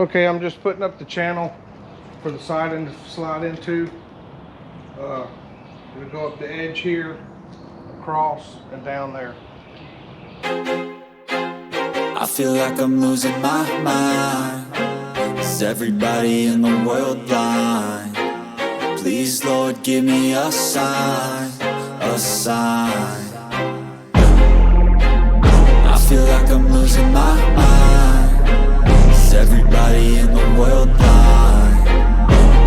Okay, I'm just putting up the channel for the siding to slide into. It'll go up the edge here, across, and down there. I feel like I'm losing my mind. Is everybody in the world blind? Please, Lord, give me a sign, a sign. I feel like I'm losing my mind. Is everybody in the world blind?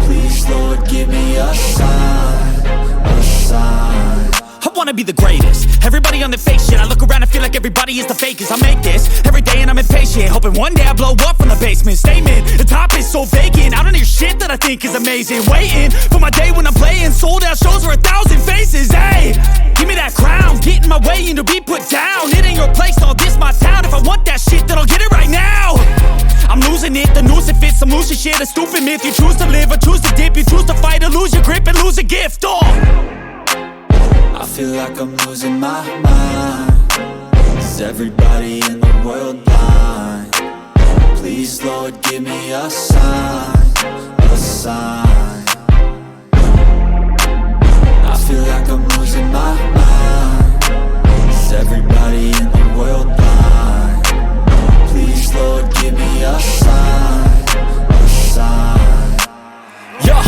Please, Lord, give me a sign, a sign. I wanna be the greatest. Everybody on the fake shit. I look around and feel like everybody is the fakest. I make this every day and I'm impatient, hoping one day I blow up from the basement. Statement, the top is so vacant. I don't hear shit that I think is amazing. Waiting for my day when I'm playing sold out shows for 1,000 faces. Hey, give me that crown, get in my way and to be put down. It ain't your place, all this my town. If I want that shit, then I'll get it right now. I'm losing it, the noose it fits. I'm losing shit, a stupid myth. You choose to live or choose to dip. You choose to fight or lose your grip and lose a gift. I feel like I'm losing my mind. Is everybody in the world blind? Please, Lord, give me a sign, a sign. I feel like I'm losing my mind. Is everybody in the world blind? Please, Lord, give me a sign, a sign. Yeah.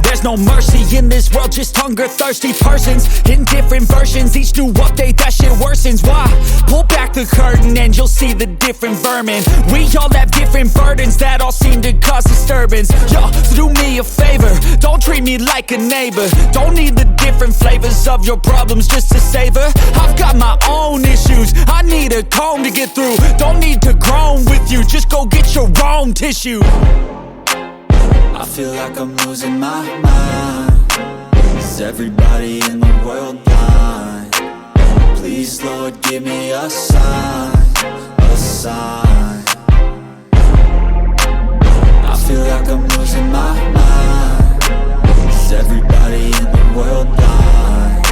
There's no mercy in this world, just hunger-thirsty persons in different versions. Each new update, that shit worsens. Why? Pull back the curtain and you'll see the different vermin. We all have different burdens that all seem to cause disturbance. Yo, so do me a favor, don't treat me like a neighbor. Don't need the different flavors of your problems just to savor. I've got my own issues, I need a comb to get through. Don't need to groan with you, just go get your own tissue. I feel like I'm losing my mind. Is everybody in the world blind? Please, Lord, give me a sign, a sign. I feel like I'm losing my mind. Is everybody in the world blind?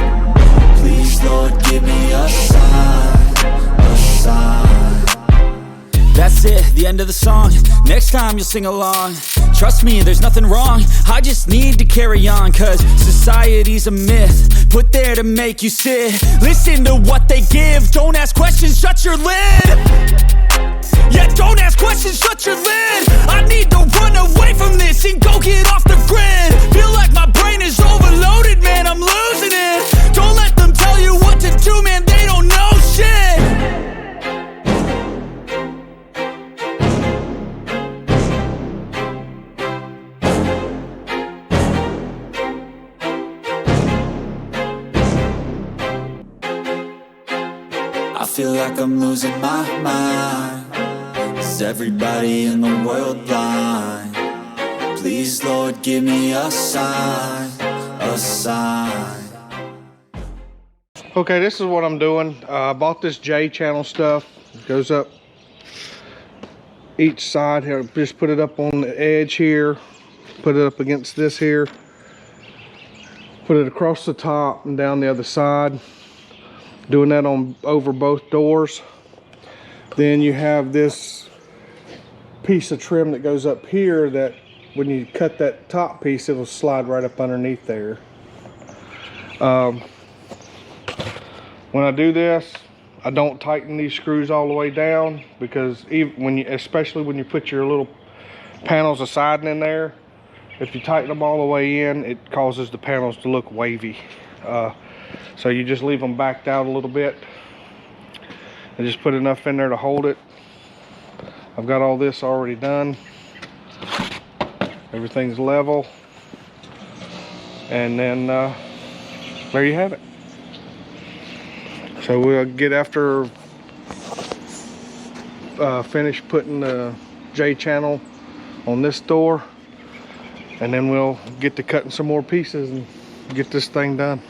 Please, Lord, give me a sign, a sign. That's it, the end of the song. Next time you'll sing along. Trust me, there's nothing wrong. I just need to carry on, cause society's a myth put there to make you sit. Listen to what they give. Don't ask questions, shut your lid. Yeah, don't ask questions, shut your lid. I need to run away from this and go get off the grid. Feel like my brain is overloaded, man, I'm losing it. Don't let them tell you what to do, man, they don't know shit. I feel like I'm losing my mind. Is everybody in the world blind? Please, Lord, give me a sign, a sign. Okay, this is what I'm doing. I bought this J channel stuff. It goes up each side here. Just put it up on the edge here. Put it up against this here. Put it across the top and down the other side. Doing that on over both doors. Then you have this piece of trim that goes up here that when you cut that top piece, it'll slide right up underneath there. When I do this, I don't tighten these screws all the way down, because even especially when you put your little panels of siding in there, if you tighten them all the way in, it causes the panels to look wavy. So you just leave them backed out a little bit and just put enough in there to hold it. I've got all this already done. Everything's level. And then there you have it. So we'll get after finish putting the J channel on this door, and then we'll get to cutting some more pieces and get this thing done.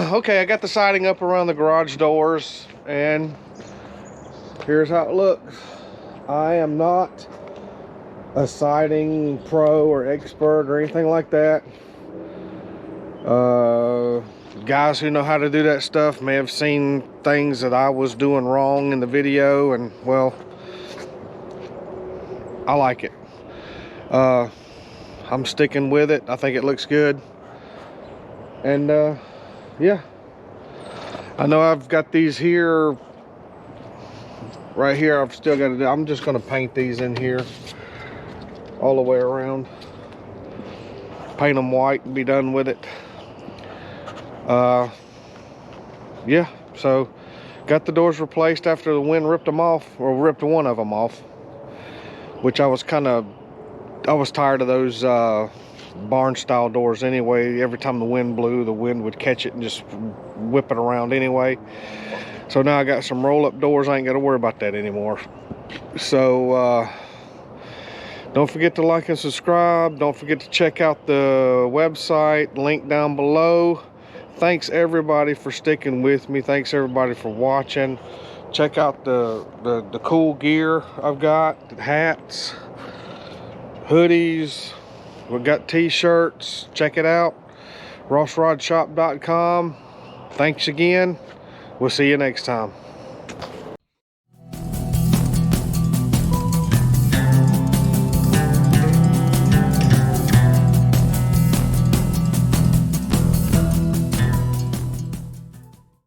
Okay, I got the siding up around the garage doors, and here's how it looks. I am not a siding pro or expert or anything like that. Guys who know how to do that stuff may have seen things that I was doing wrong in the video, and well, I like it. I'm sticking with it. I think it looks good. And yeah, I know I've got these here, right here. I've still got to do. I'm just going to paint these in here all the way around, paint them white and be done with it. Yeah, so got the doors replaced after the wind ripped them off, or ripped one of them off, which I was tired of those barn style doors anyway. Every time the wind blew, the wind would catch it and just whip it around anyway. So now I got some roll-up doors. I ain't got to worry about that anymore. So don't forget to like and subscribe. Don't forget to check out the website, link down below. Thanks everybody for sticking with me. Thanks everybody for watching. Check out the cool gear I've got, hats, hoodies. We've got t-shirts. Check it out. rossrodshop.com. Thanks again. We'll see you next time.